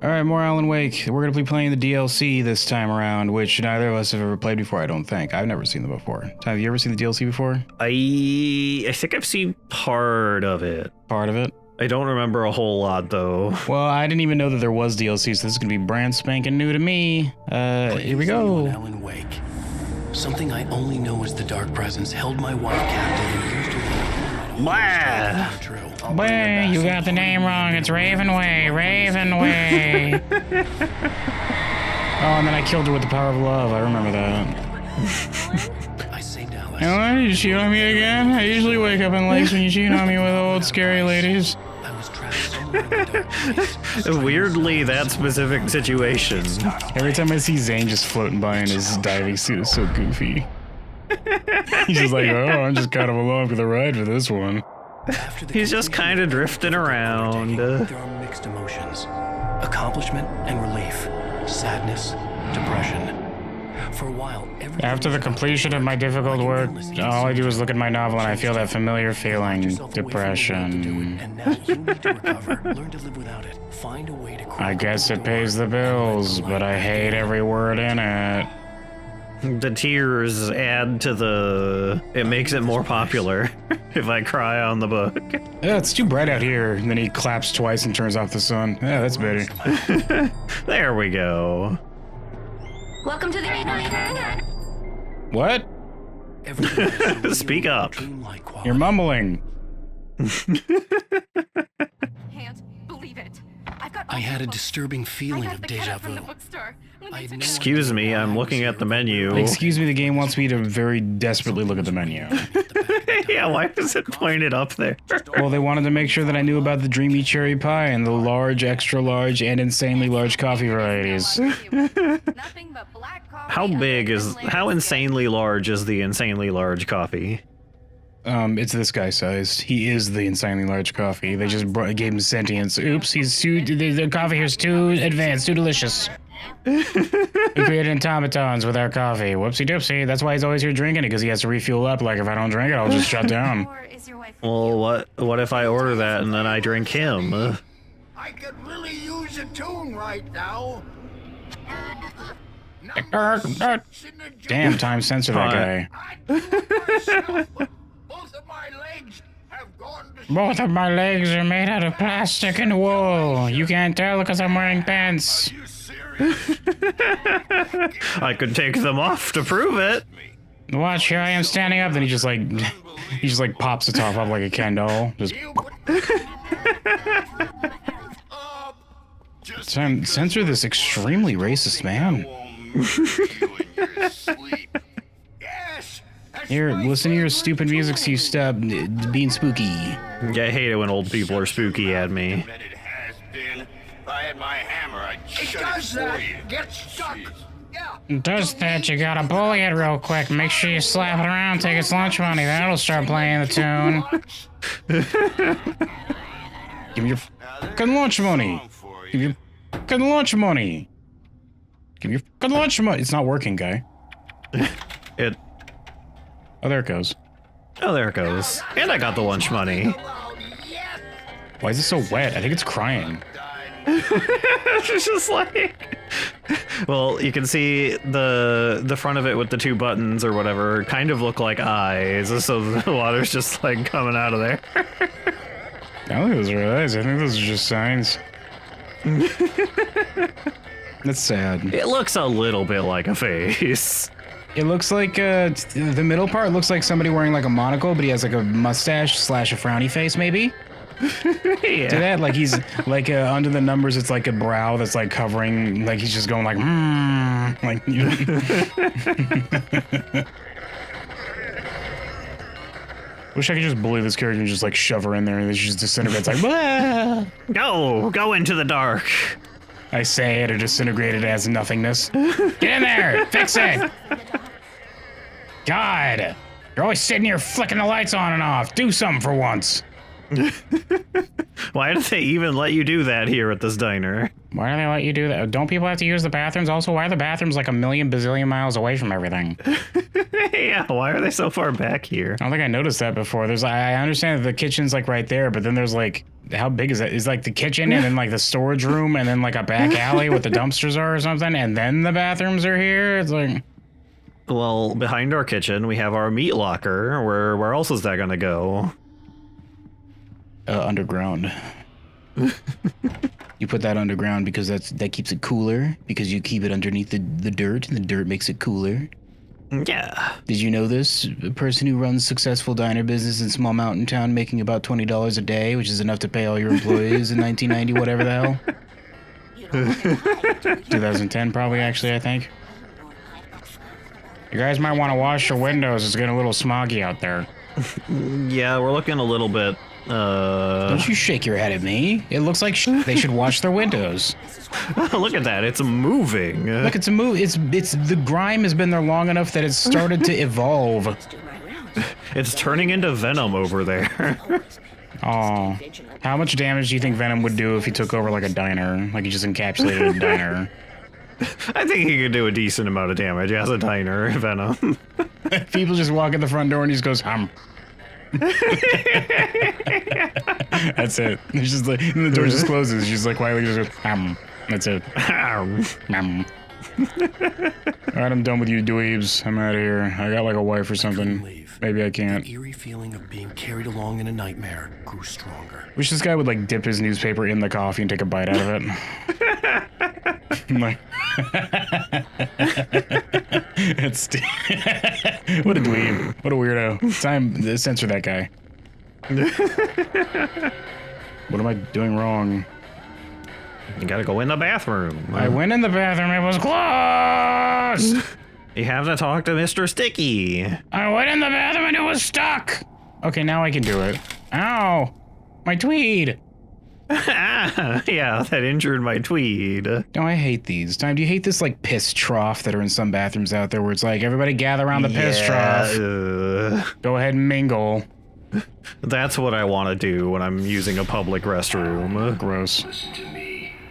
All right, more Alan Wake. We're gonna be playing the DLC this time around, which neither of us have ever played before. I don't think. I've never seen them before. Ty, have you ever seen the DLC before? I think I've seen part of it. Part of it? I don't remember a whole lot though. Well, I didn't even know that there was DLC, so this is gonna be brand spanking new to me. Here we go. Alan Wake. Something I only know as the Dark Presence held my wife captive and used her. Blah! Blah, you got the name wrong. It's Ravenway. Ravenway. Oh, and then I killed her with the power of love. I remember that. I saved Alice. You know what? You cheat on me again? I usually wake up in lakes when you cheat on me with old scary ladies. I was trapped somewhere in the dark place. Weirdly, that specific situation. Every time I see Zane just floating by in his diving suit, it's so goofy. He's just like, oh, I'm just kind of along for the ride for this one. He's just kind of drifting around. There are mixed emotions. Accomplishment and relief. Sadness, depression. For a while, After the completion of my difficult work, all I do is look at my novel and I feel that familiar feeling, depression. And now you need to recover. Learn to live without it. Find a way to I guess it pays the bills, but I hate every word in it. The tears add to the... It makes it more popular if I cry on the book. Yeah, it's too bright out here. And then he claps twice and turns off the sun. Yeah, that's better. There we go. Welcome to the What? Speak up. You're mumbling. Can't believe it. I had a disturbing feeling of deja vu. Excuse me, I'm looking at the menu. Excuse me, the game wants me to very desperately look at the menu. Yeah, why is it pointed up there? Well, they wanted to make sure that I knew about the dreamy cherry pie and the large, extra large, and insanely large coffee varieties. How insanely large is the insanely large coffee? It's this guy sized. He is the insanely large coffee. They just gave him sentience. Oops, the coffee here's too advanced, too delicious. We created automatons with our coffee. Whoopsie doopsie. That's why he's always here drinking it, because he has to refuel up. Like, if I don't drink it, I'll just shut down. Well, what if I order that and then I drink him? I could really use a tune right now. Damn, time censor that guy. Both of my legs have gone to... Both of my legs are made out of plastic and wool. You can't tell because I'm wearing pants. Are you serious? I could take them off to prove it. Watch, here I am standing up. Then he just like pops the top up like a Ken doll. Just censor this extremely racist man. Here, listen to your stupid music so you stop being spooky. Yeah, I hate it when old people are spooky at me. It has been. If I had my hammer, I'd shut it for you. Get stuck. Yeah. Does that, you gotta bully it real quick. Make sure you slap it around, take its lunch money. That'll start playing the tune. Give me your fucking lunch money. Give me your fucking lunch money. Give me your fucking lunch money. It's not working, guy. Oh, there it goes. Oh, there it goes. And I got the lunch money. Why is it so wet? I think it's crying. It's just like... Well, you can see the front of it with the two buttons or whatever kind of look like eyes, so the water's just like coming out of there. I don't think those are eyes. I think those are just signs. That's sad. It looks a little bit like a face. It looks like, the middle part looks like somebody wearing like a monocle, but he has like a mustache / a frowny face, maybe? Yeah. Do that? Like he's, like, under the numbers, it's like a brow that's like covering, like he's just going like, like, you know. Wish I could just bully this character and just like shove her in there and then she just disintegrates like, Wah! Go into the dark. I say it, or disintegrated as nothingness. Get in there! Fix it! God! You're always sitting here flicking the lights on and off. Do something for once. Why did they even let you do that here at this diner? Why do they let you do that? Don't people have to use the bathrooms? Also, why are the bathrooms like a million bazillion miles away from everything? Yeah, why are they so far back here? I don't think I noticed that before. I understand that the kitchen's like right there, but then there's like, how big is that? Is like the kitchen and then like the storage room and then like a back alley with the dumpsters are or something, and then the bathrooms are here? It's like... Well, behind our kitchen, we have our meat locker. Where else is that gonna go? Underground. You put that underground because that keeps it cooler, because you keep it underneath the dirt, and the dirt makes it cooler. Yeah. Did you know this? A person who runs successful diner business in small mountain town making about $20 a day, which is enough to pay all your employees in 1990, whatever the hell. 2010 probably, actually, I think. You guys might want to wash your windows. It's getting a little smoggy out there. Yeah, we're looking a little bit, Don't you shake your head at me. It looks like they should wash their windows. Look at that, it's moving. Look, it's a move. It's the grime has been there long enough that it's started to evolve. It's turning into Venom over there. Oh, how much damage do you think Venom would do if he took over like a diner? Like he just encapsulated a diner? I think he could do a decent amount of damage as a diner, Venom. People just walk in the front door and he just goes, hum. That's it. It's just like, and the door just closes. She's like quietly just goes, hum. That's it. Hum. Alright, I'm done with you dweebs. I'm out of here. I got like a wife or something. Maybe I can't. The eerie feeling of being carried along in a nightmare grew stronger. Wish this guy would like dip his newspaper in the coffee and take a bite out of it. I'm like, it's what a dweeb. What a weirdo. Time to censor that guy. What am I doing wrong? You gotta go in the bathroom. I went in the bathroom, it was closed! You have to talk to Mr. Sticky. I went in the bathroom and it was stuck! Okay, now I can do it. Ow! My tweed! Yeah, that injured my tweed. No, I hate these. Time, do you hate this like piss trough that are in some bathrooms out there where it's like everybody gather around the piss trough? Go ahead and mingle. That's what I want to do when I'm using a public restroom. Gross.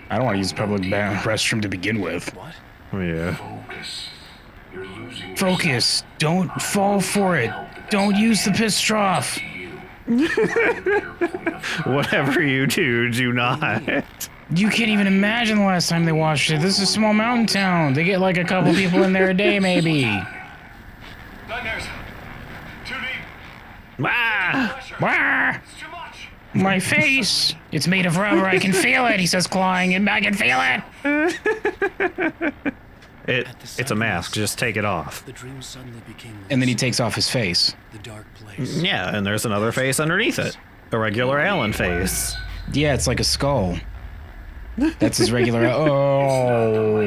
I don't want to use a public restroom to begin with. What? Yeah. Focus. Don't fall for it. Don't use the piss trough. Whatever you do not. You can't even imagine the last time they washed it. This is a small mountain town. They get like a couple people in there a day, maybe. Nightmares. Too deep. Ah! Wah! It's too much. My face. It's made of rubber. I can feel it. He says, clawing, and I can feel it. It's a mask. Just take it off. The dream suddenly became And then he takes off his face. the dark place. Yeah, and there's another face underneath it. A regular Allen face. Yeah, it's like a skull. That's his regular. Oh.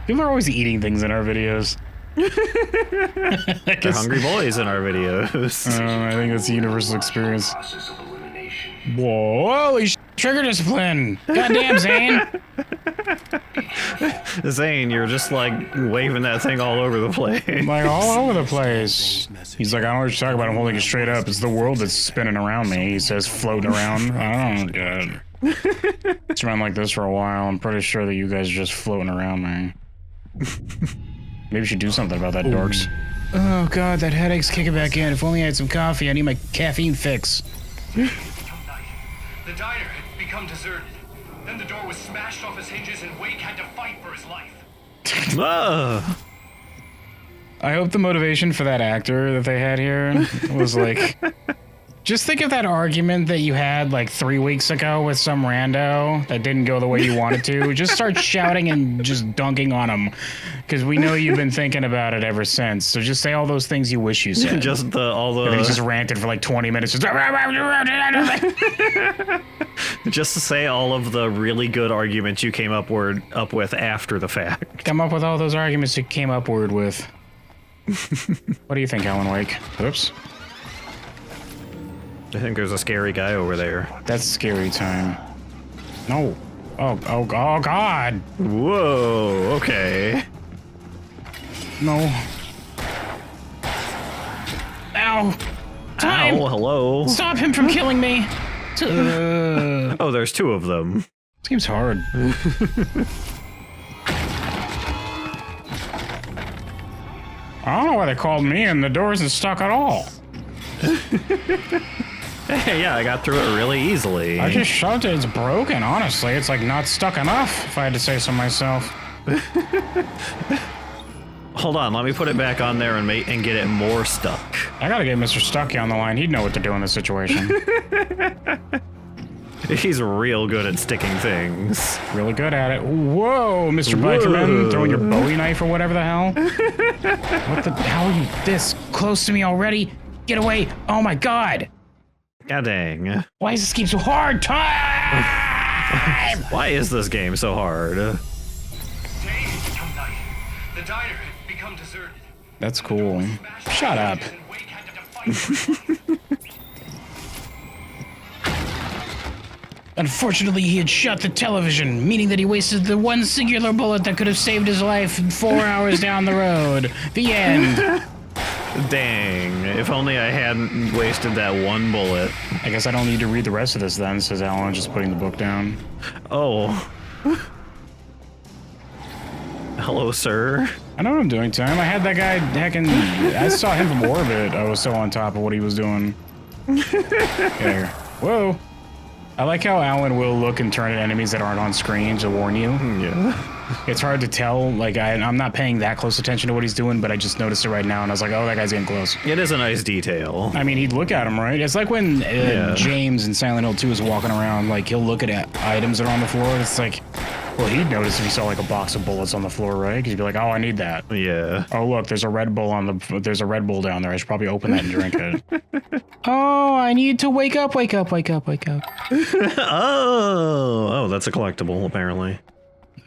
People are always eating things in our videos. They're hungry boys in our videos. I think that's a universal experience. Whoa, holy trigger discipline! Goddamn, Zane! Zane, you're just like waving that thing all over the place. Like all over the place. He's like, I don't know what you're talking about. I'm holding it straight up. It's the world that's spinning around me. He says, floating around. Oh, God. It's around like this for a while. I'm pretty sure that you guys are just floating around me. Maybe we should do something about that, dorks. Oh, God, that headache's kicking back in. If only I had some coffee. I need my caffeine fix. The diner had become deserted. Then the door was smashed off its hinges and Wake had to fight for his life. I hope the motivation for that actor that they had here was like... Just think of that argument that you had like 3 weeks ago with some rando that didn't go the way you wanted to. Just start shouting and just dunking on him. Because we know you've been thinking about it ever since. So just say all those things you wish you said. Just all the... And then he just ranted for like 20 minutes. Just to say all of the really good arguments you came up with after the fact. Come up with all those arguments you came upward with. What do you think, Alan Wake? Oops. I think there's a scary guy over there. That's scary time. No. Oh, God. Whoa, okay. No. Ow. Ow! Time! Ow, hello. Stop him from killing me! Oh, there's two of them. This game's hard. I don't know why they called me and the door isn't stuck at all. Hey, yeah, I got through it really easily. I just shoved it. It's broken, honestly. It's like not stuck enough, if I had to say so myself. Hold on, let me put it back on there and get it more stuck. I gotta get Mr. Stucky on the line. He'd know what to do in this situation. He's real good at sticking things. Really good at it. Whoa, Mr. Bikerman, throwing your Bowie knife or whatever the hell. What the hell are you this close to me already? Get away. Oh my god. God dang. Why does this game so hard? Time! Why is this game so hard? Day had become night. The diner had become deserted. That's cool. Shut up. And Wake had to fight for his life. Unfortunately, he had shot the television, meaning that he wasted the one singular bullet that could have saved his life 4 hours down the road. The end. Dang, if only I hadn't wasted that one bullet. I guess I don't need to read the rest of this then, says Alan, just putting the book down. Oh. Hello, sir. I know what I'm doing, Tim. I had that guy heckin'... I saw him from orbit. I was so on top of what he was doing. There. Whoa. I like how Alan will look and turn at enemies that aren't on screen to warn you. Yeah. It's hard to tell. Like, I'm not paying that close attention to what he's doing, but I just noticed it right now, and I was like, oh, that guy's getting close. It is a nice detail. I mean, he'd look at him, right? It's like when James in Silent Hill 2 is walking around, like, he'll look at items that are on the floor, and it's like, well, he'd notice if he saw, like, a box of bullets on the floor, right? Because he'd be like, oh, I need that. Yeah. Oh, look, there's a Red Bull there's a Red Bull down there. I should probably open that and drink it. Oh, I need to wake up. Oh, that's a collectible, apparently.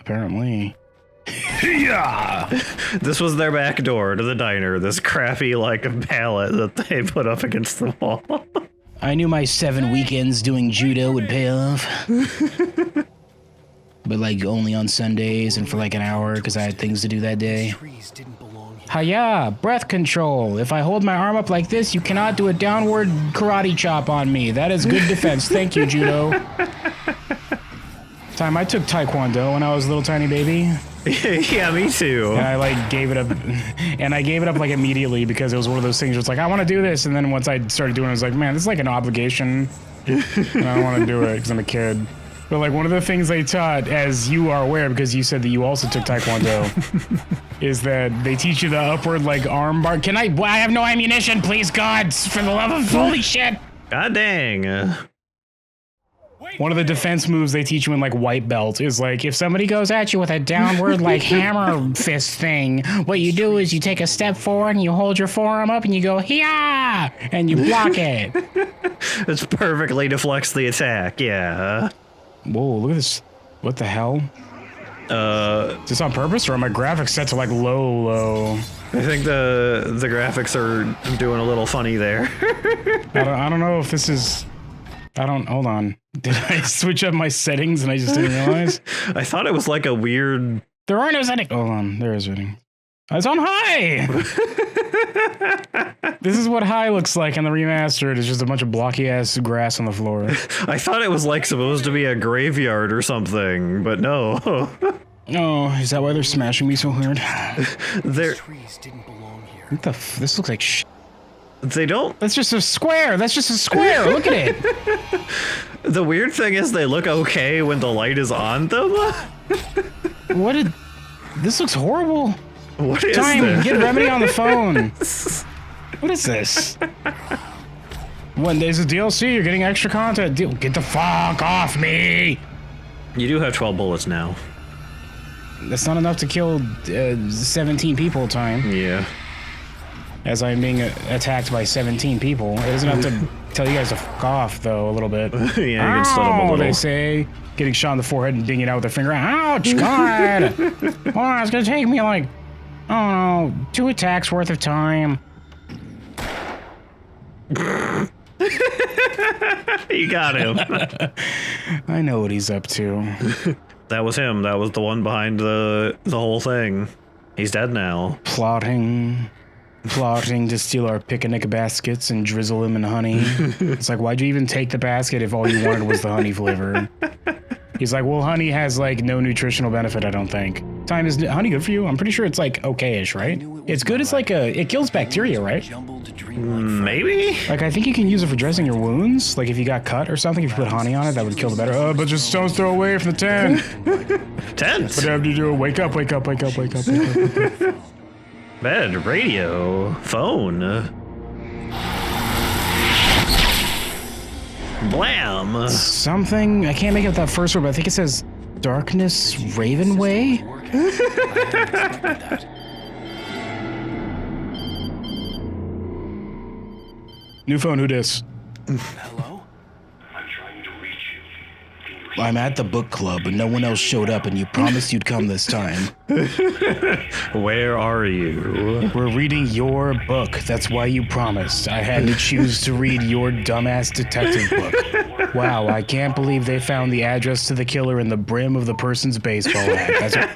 Apparently. Yeah. This was their back door to the diner, this crappy, like, pallet that they put up against the wall. I knew my 7 weekends doing judo would pay off. But, like, only on Sundays and for, like, an hour because I had things to do that day. Hiya! Breath control. If I hold my arm up like this, you cannot do a downward karate chop on me. That is good defense. Thank you, judo. I took Taekwondo when I was a little tiny baby. Yeah, me too. And I like gave it up, and I gave it up like immediately because it was one of those things where it's like, I want to do this. And then once I started doing it, I was like, man, this is like an obligation. And I don't want to do it because I'm a kid. But like one of the things they taught, as you are aware, because you said that you also took Taekwondo, is that they teach you the upward like arm bar. I have no ammunition, please God, for the love of holy shit. God dang. One of the defense moves they teach you in like white belt is like if somebody goes at you with a downward like hammer fist thing, what you do is you take a step forward and you hold your forearm up and you go hiya and you block it. This perfectly deflects the attack, yeah. Whoa, look at this. What the hell? Is this on purpose or are my graphics set to like low? I think the graphics are doing a little funny there. I don't know if this is... hold on. Did I switch up my settings and I just didn't realize? I thought it was like a weird... There are no settings. Hold on, there is setting. It's on high! This is what high looks like in the remastered. It's just a bunch of blocky ass grass on the floor. I thought it was like supposed to be a graveyard or something, but no. Oh, is that why they're smashing me so hard? Trees didn't belong here. What the this looks like They don't... That's just a square. That's just a square. Look at it. The weird thing is they look okay when the light is on them. This looks horrible. What is this? Get Remedy on the phone. What is this? When there's a DLC, you're getting extra content. Get the fuck off me. You do have 12 bullets now. That's not enough to kill 17 people time. Yeah. As I'm being attacked by 17 people. It doesn't have to tell you guys to fuck off, though, a little bit. Yeah, you can stun them a little. They say. Getting shot in the forehead and dinging out with their finger. Ouch, God! Oh, it's gonna take me like, I don't know, 2 attacks worth of time. You got him. I know what he's up to. That was him. That was the one behind the whole thing. He's dead now. Plotting. plotting to steal our picnic baskets and drizzle them in honey. It's like, why'd you even take the basket if all you wanted was the honey flavor? He's like, well, honey has like no nutritional benefit, I don't think. Is honey good for you? I'm pretty sure it's like okay-ish, right? It's good. It's like it kills bacteria, right? Maybe? Like, I think you can use it for dressing your wounds. Like, if you got cut or something, if you put honey on it, that would kill the better. Oh, but just stones throw away from the tent. Tent? Whatever you do, wake up, wake up, wake up, wake up, wake up. Bed, radio, phone. Blam! Something, I can't make out that first word, but I think it says Darkness Raven Way? New phone, who dis? Hello? I'm trying to reach you. I'm at the book club, but no one else showed up, and you promised you'd come this time. Where are you? We're reading your book. That's why you promised. I had to choose to read your dumbass detective book. Wow, I can't believe they found the address to the killer in the brim of the person's baseball hat. That's what...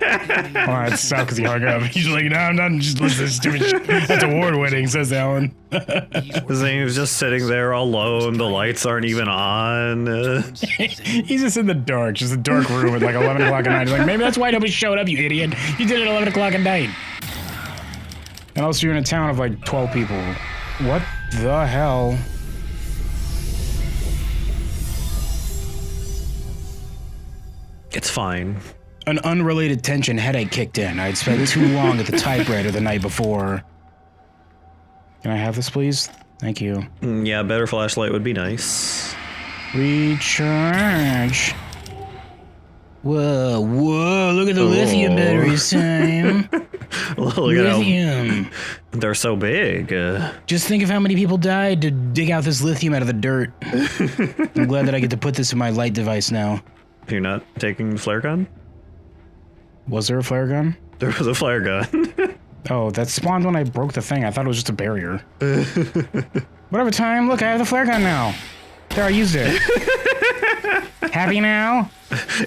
Oh, that sucks because he hung up. He's like, no, I'm not just listening to stupid shit. That's award-winning, says Alan. Zane was just sitting there alone. The lights aren't even on. He's just in the dark, just a dark room at like 11 o'clock at night. He's like, maybe that's why nobody showed up, you idiot. You did it at 11 o'clock at night. And also you're in a town of like 12 people. What the hell? It's fine. An unrelated tension headache kicked in. I'd spent too long at the typewriter the night before. Can I have this, please? Thank you. Yeah, better flashlight would be nice. Recharge. Whoa, look at the lithium batteries, Sam. Look Lithium. at how they're so big. Just think of how many people died to dig out this lithium out of the dirt. I'm glad that I get to put this in my light device now. You're not taking the flare gun? Was there a flare gun? There was a flare gun. Oh, that spawned when I broke the thing. I thought it was just a barrier. Whatever time. Look, I have the flare gun now. There, I used it. Happy now?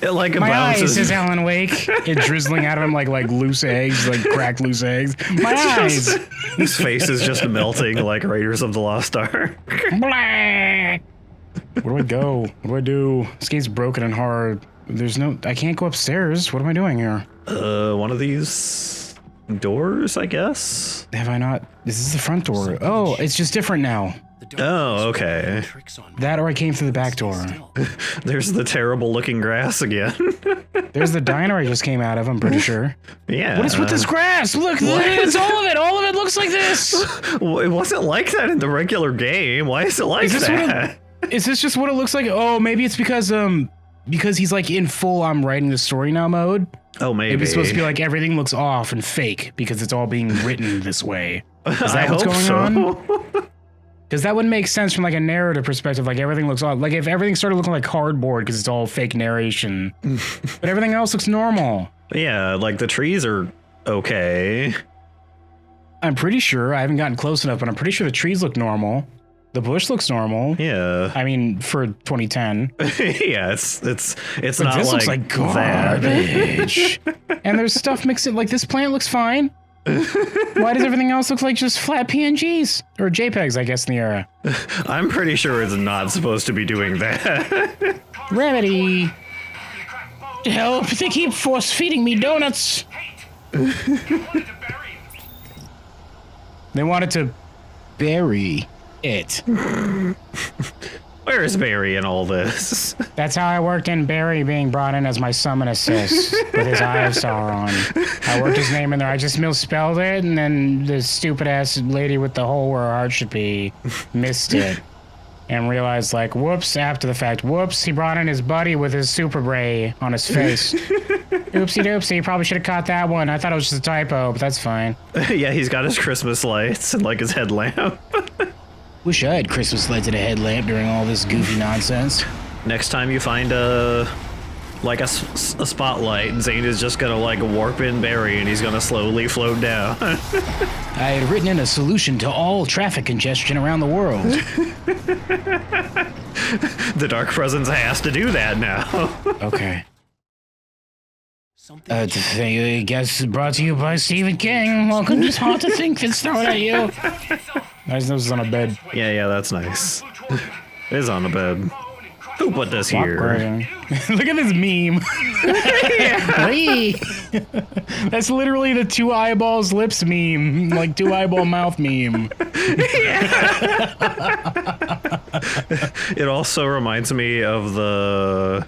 It like My eyes, bounces. says Alan Wake. It drizzling out of him like loose eggs, like cracked loose eggs. My eyes. His face is just melting like Raiders of the Lost Ark. Black. Where do I go? What do I do? This game's broken and hard. There's no... I can't go upstairs. What am I doing here? One of these doors, I guess? Have I not... This is the front door. Oh, it's just different now. Oh, okay. That or I came through the back door. There's the terrible looking grass again. There's the diner I just came out of, I'm pretty sure. Yeah. What is with this grass? Look, it's all of it. All of it looks like this. Well, it wasn't like that in the regular game. Why is it like that? Is this just what it looks like? Oh, maybe it's because he's like in full I'm writing the story now mode. Oh, maybe. It's supposed to be like everything looks off and fake because it's all being written this way. Is that what's going on? Because that wouldn't make sense from like a narrative perspective. Like everything looks off. Like if everything started looking like cardboard because it's all fake narration, but everything else looks normal. Yeah, like the trees are okay. I'm pretty sure I haven't gotten close enough, but I'm pretty sure the trees look normal. The bush looks normal. Yeah. I mean, for 2010. Yeah, it's But not this like looks like garbage. And there's stuff mixed in. Like this plant looks fine. Why does everything else look like just flat PNGs or JPEGs? I guess in the era. I'm pretty sure it's not supposed to be doing that. Remedy. Help! They keep force feeding me donuts. They wanted to bury it. Where is Barry in all this? That's how I worked in Barry being brought in as my summon assist with his Eye of Sauron. I worked his name in there. I just misspelled it, and then the stupid ass lady with the hole where her heart should be missed it. And realized, like, whoops, after the fact, whoops, he brought in his buddy with his super bray on his face. Oopsie doopsie, probably should have caught that one. I thought it was just a typo, but that's fine. Yeah, he's got his Christmas lights and like his headlamp. Wish I had Christmas lights and a headlamp during all this goofy nonsense. Next time you find a spotlight, Zane is just gonna like warp in Barry and he's gonna slowly float down. I had written in a solution to all traffic congestion around the world. The Dark Presence has to do that now. Okay. I guess brought to you by Stephen King. Welcome to Hard to Think It's thrown at you. Nice nose is on a bed. Yeah, that's nice. It is on the bed. Who put this here? Look at this meme. That's literally the two eyeballs lips meme, like two eyeball mouth meme. It also reminds me of the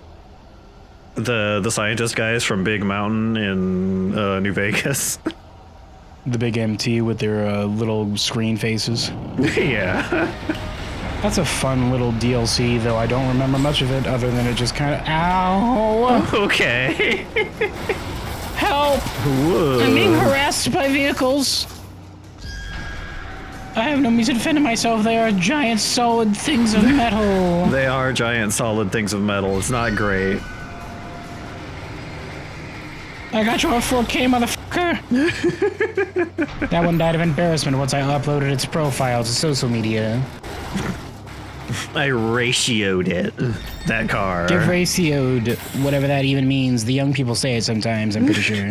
scientist guys from Big Mountain in New Vegas. The big MT with their little screen faces. Yeah. That's a fun little DLC, though I don't remember much of it other than it just kind of... Ow! Okay. Help! Whoa. I'm being harassed by vehicles. I have no means of defending myself. They are giant solid things of metal. They are giant solid things of metal. It's not great. I got you on 4K, motherfucker. That one died of embarrassment once I uploaded its profile to social media. I ratioed it. That car. Give ratioed, whatever that even means. The young people say it sometimes, I'm pretty sure.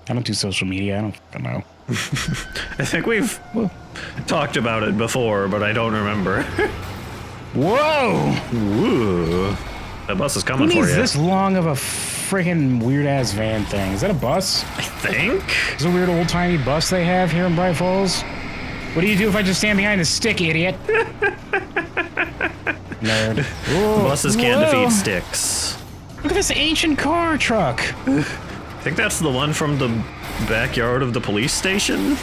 I don't do social media, I don't fucking know. I think we've talked about it before, but I don't remember. Whoa! Ooh. That bus is coming Who for needs you. this long of a freaking weird-ass van thing? Is that a bus? I think? Is it a weird old-timey bus they have here in Bright Falls? What do you do if I just stand behind a stick, idiot? Nerd. Whoa. Buses can't defeat sticks. Look at this ancient car truck. I think that's the one from the backyard of the police station.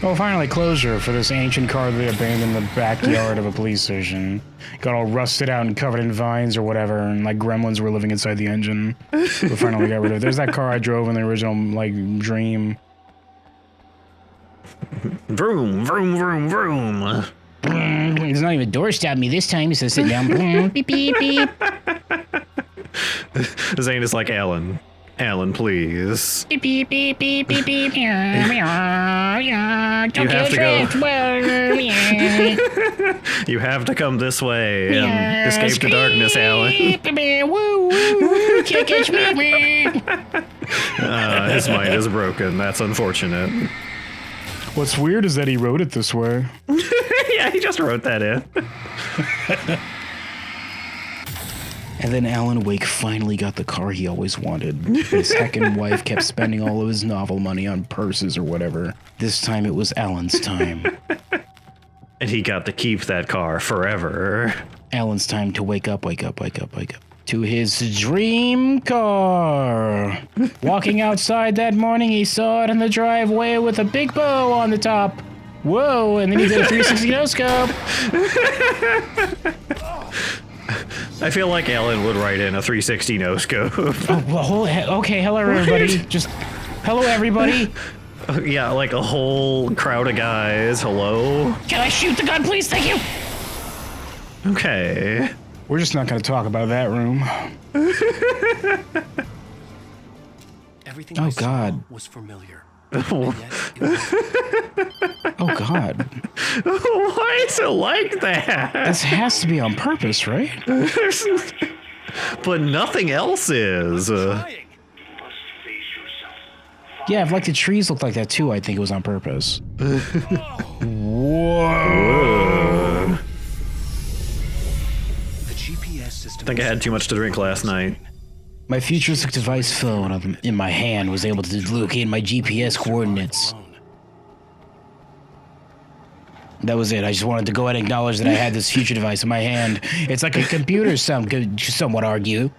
Oh, finally closure for this ancient car they abandoned in the backyard of a police station. Got all rusted out and covered in vines or whatever, and like gremlins were living inside the engine. We finally got rid of it. There's that car I drove in the original like dream. Vroom, vroom, vroom, vroom. There's not even a door stop me this time. He says sit down. Beep, beep, beep. Zane is like, Alan, please. Beep, beep, beep, beep, beep, beep. Don't You have to go. Well, You have to come this way and escape the darkness, Alan. Woo, woo, can't catch me. His mind is broken. That's unfortunate. What's weird is that he wrote it this way. Yeah, he just wrote that in. And then Alan Wake finally got the car he always wanted. His heckin' wife kept spending all of his novel money on purses or whatever. This time it was Alan's time. And he got to keep that car forever. Alan's time to wake up to his dream car. Walking outside that morning, he saw it in the driveway with a big bow on the top. Whoa, and then he did a 360 no-scope. I feel like Alan would write in a 360 no-scope. Oh, well, okay, hello everybody. Just, hello everybody. Yeah, like a whole crowd of guys. Hello? Can I shoot the gun, please? Thank you. Okay. We're just not going to talk about that room. Everything Oh, I saw God. was familiar. Oh, God. Why is it like that? This has to be on purpose, right? But nothing else is. Yeah, if like the trees looked like that too, I think it was on purpose. Whoa. The GPS system. I think I had too much to drink last night. My futuristic device phone in my hand was able to locate my GPS coordinates. That was it. I just wanted to go ahead and acknowledge that I had this future device in my hand. It's like a computer, some could somewhat argue.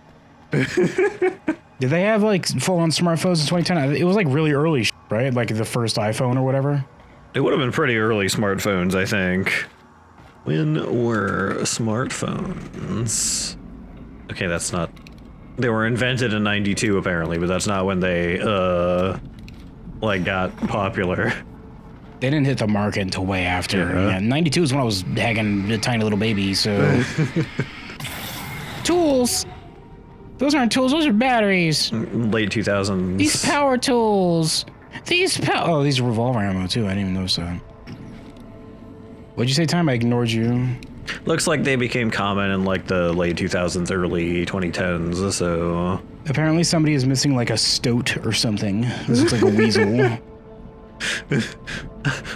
Did they have like full-on smartphones in 2010? It was like really early, right? Like the first iPhone or whatever. It would have been pretty early smartphones, I think. When were smartphones? Okay, that's not... They were invented in '92 apparently, but that's not when they, like got popular. They didn't hit the market until way after. Yeah, 92 is when I was hanging a tiny little baby, so... Tools! Those aren't tools, those are batteries. Late 2000s. These power tools. These oh, these are revolver ammo too, I didn't even notice that. What'd you say, Time? I ignored you. Looks like they became common in like the late 2000s, early 2010s, so... Apparently somebody is missing like a stoat or something. This looks like a weasel.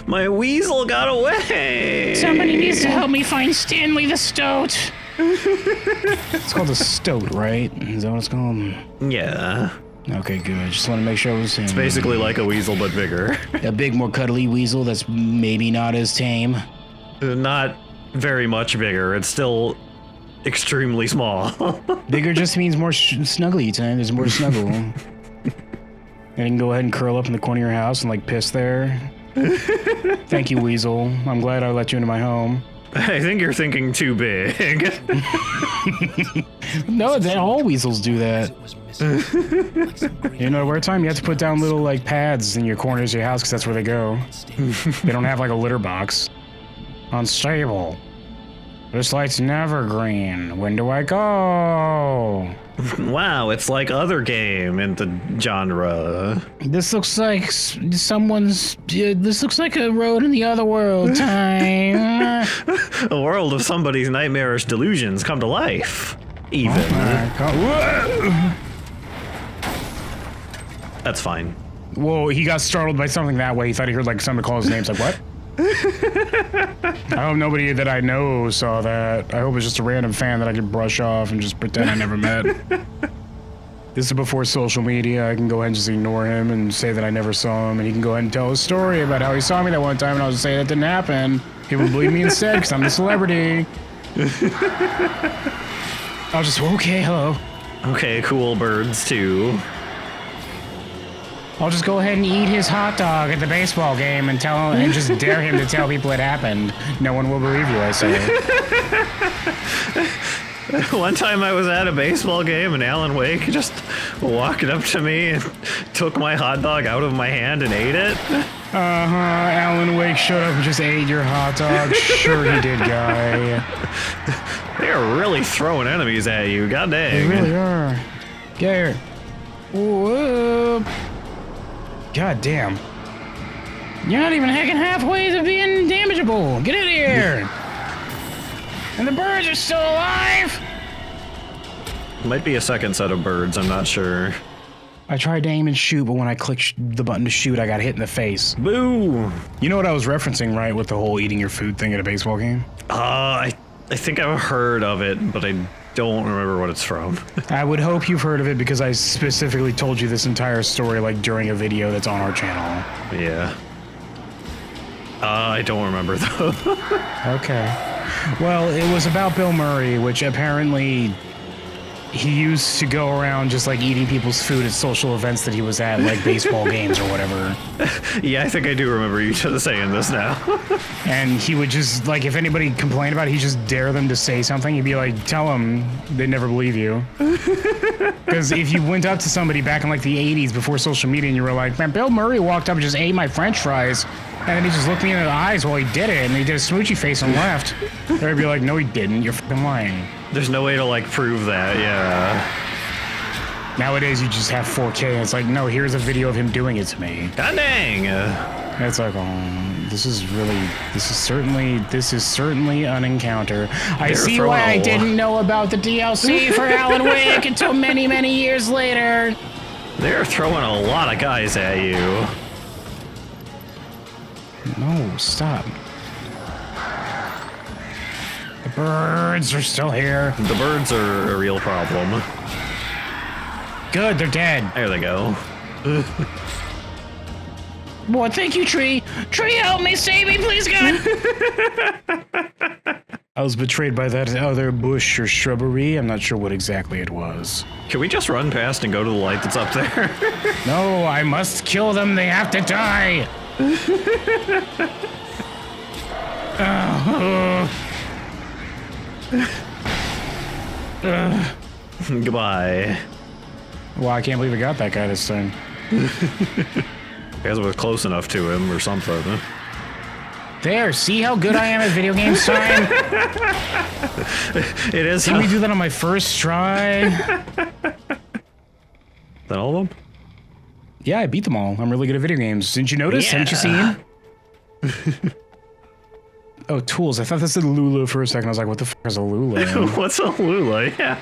My weasel got away! Somebody needs to help me find Stanley the stoat. It's called a stoat, right? Is that what it's called? Yeah. Okay, good. Just want to make sure it was him. It's basically like a weasel, but bigger. A big, more cuddly weasel that's maybe not as tame. Not very much bigger. It's still extremely small. Bigger just means more snuggly time. There's more to snuggle. And you can go ahead and curl up in the corner of your house and like piss there. Thank you, weasel. I'm glad I let you into my home. I think you're thinking too big. No, all weasels do that. You know, where time you have to put down little like pads in your corners of your house because that's where they go. They don't have like a litter box. Unstable. This light's never green. When do I go? Wow, it's like other game in the genre. This looks like someone's. This looks like a road in the other world. Time. A world of somebody's nightmarish delusions come to life. Even. Whoa. That's fine. Whoa, he got startled by something that way. He thought he heard like somebody call his name. It's like, what? I hope nobody that I know saw that. I hope it's just a random fan that I could brush off and just pretend I never met. This is before social media. I can go ahead and just ignore him and say that I never saw him, and he can go ahead and tell a story about how he saw me that one time, and I'll just say that didn't happen. He would believe me instead because I'm the celebrity. I'll just, okay, hello. Okay, cool birds too. I'll just go ahead and eat his hot dog at the baseball game and tell him, and just dare him to tell people it happened. No one will believe you, I say. One time I was at a baseball game and Alan Wake just walked up to me and took my hot dog out of my hand and ate it. Alan Wake showed up and just ate your hot dog. Sure he did, guy. They are really throwing enemies at you, god dang. They really are. Get here. Whoop. God damn. You're not even heckin' halfway to being damageable. Get in here. And the birds are still alive. Might be a second set of birds, I'm not sure. I tried to aim and shoot, but when I clicked the button to shoot, I got hit in the face. Boo! You know what I was referencing, right, with the whole eating your food thing at a baseball game? I think I've heard of it, but I don't remember what it's from. I would hope you've heard of it because I specifically told you this entire story like during a video that's on our channel. Yeah. I don't remember though. Okay. Well, it was about Bill Murray, which apparently he used to go around just like eating people's food at social events that he was at, like baseball games or whatever. Yeah, I think I do remember you saying this now. And he would just, like, if anybody complained about it, he'd just dare them to say something. He'd be like, tell them, they'd never believe you. Because if you went up to somebody back in like the 80s before social media and you were like, man, Bill Murray walked up and just ate my french fries. And then he just looked me in the eyes while he did it, and he did a smoochy face and left. They'd be like, no, he didn't. You're fucking lying. There's no way to, like, prove that, yeah. Nowadays, you just have 4K, and it's like, no, here's a video of him doing it to me. God dang! And it's like, oh, this is certainly an encounter. I see why I didn't know about the DLC for Alan Wake until many, many years later. They're throwing a lot of guys at you. No, stop. The birds are still here. The birds are a real problem. Good, they're dead. There they go. Boy, thank you, Tree. Tree, help me, save me, please, God. I was betrayed by that other bush or shrubbery. I'm not sure what exactly it was. Can we just run past and go to the light that's up there? No, I must kill them. They have to die. Goodbye. Well, I can't believe I got that guy this time. I guess it was close enough to him or something. There, see how good I am at video games, time? It is. Didn't we do that on my first try? That all of them? Yeah, I beat them all. I'm really good at video games. Didn't you notice? Yeah. Haven't you seen? Oh, tools. I thought this said Lulu for a second. I was like, what the fuck is a Lulu? What's a lula? Yeah.